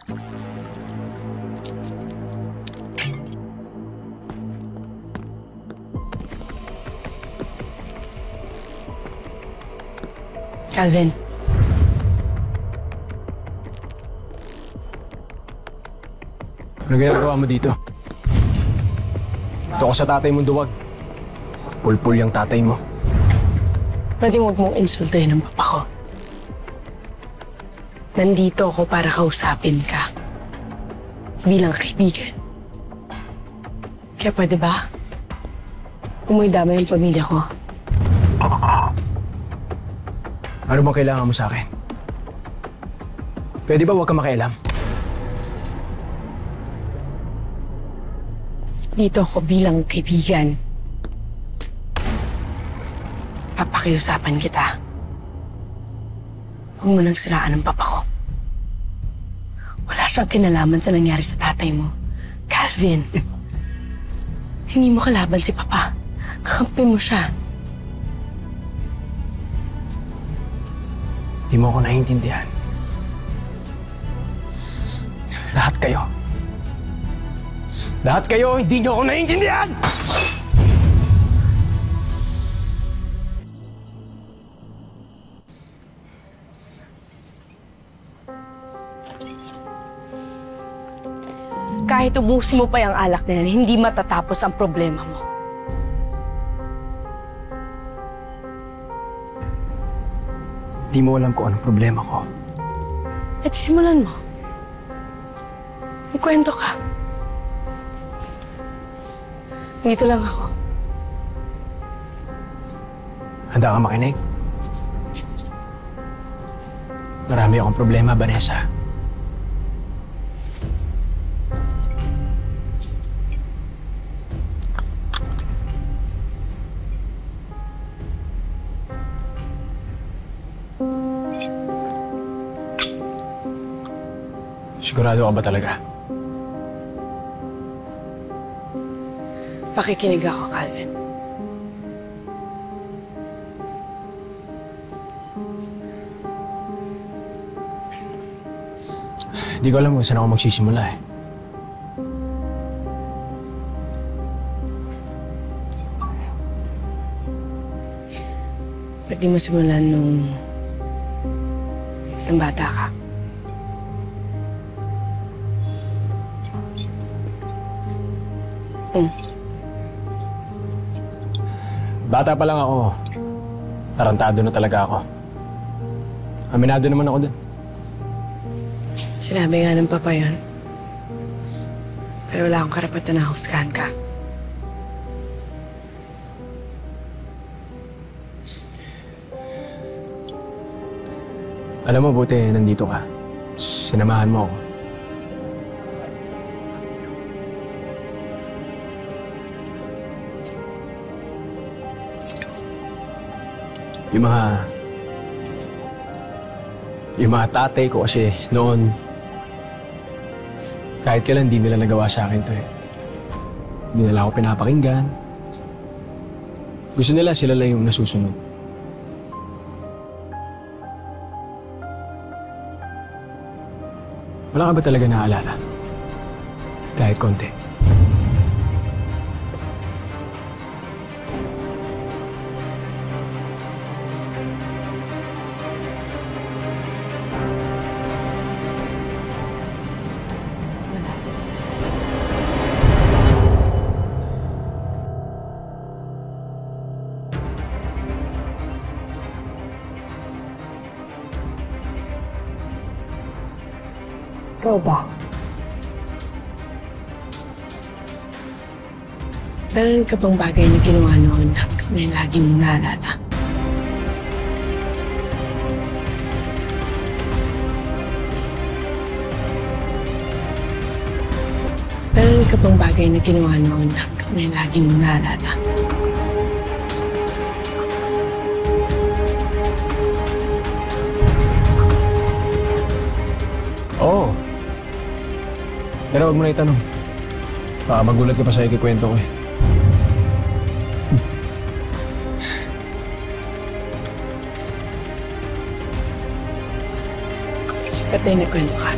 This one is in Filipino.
Calvin. Ano ginagawa mo dito? Ito ko sa tatay mong duwag. Pulpul yung tatay mo. Pwede huwag mong insultuhin ang papa ko. Nandito ako para kausapin ka. Bilang kaibigan. Kaya pwede ba? Kung may damay ang pamilya ko. Ano bang kailangan mo sa akin? Pwede ba huwag ka makialam? Dito ako bilang kaibigan. Papakiusapan kita. Huwag mo nang siraan ang papa ko. Wala siyang kinalaman sa nangyari sa tatay mo. Calvin, hindi mo kalaban si papa. Kakampi mo siya. Di mo ako naiintindihan. Lahat kayo, hindi niyo ako naiintindihan! Kahit ubusin mo pa yung alak na yan, hindi matatapos ang problema mo. Di mo alam kung anong problema ko. At simulan mo. Magkwento ka. Dito lang ako. Handa ka makinig? Marami akong problema, Vanessa. Sigurado ka ba talaga? Pakikinig ako, Calvin. Hindi ko alam kung saan ako magsisimula eh. Pwede mo simulan nung bata ka. Bata pa lang ako. Tarantado na talaga ako. Aminado naman ako dun. Sinabi nga ng papa yun. Pero wala akong karapatan na husgahan ka. Alam mo, buti nandito ka. Sinamahan mo ako. Yung mga tatay ko kasi noon, kahit kailan di nila nagawa sa akin to eh. Hindi nila ako pinapakinggan. Gusto nila sila lang yung nasusunod. Wala ka ba talaga naaalala? Kahit konti. Ikaw ba? Meron ka bang bagay na ginawa noon hanggang may lagi mong naalala? Meron ka bang bagay na ginawa noon hanggang may lagi mong naalala? Oo. Pero huwag mo na itanong. Baka magulat ka pa sa ikikwento ko eh. Sapat na kwento ka.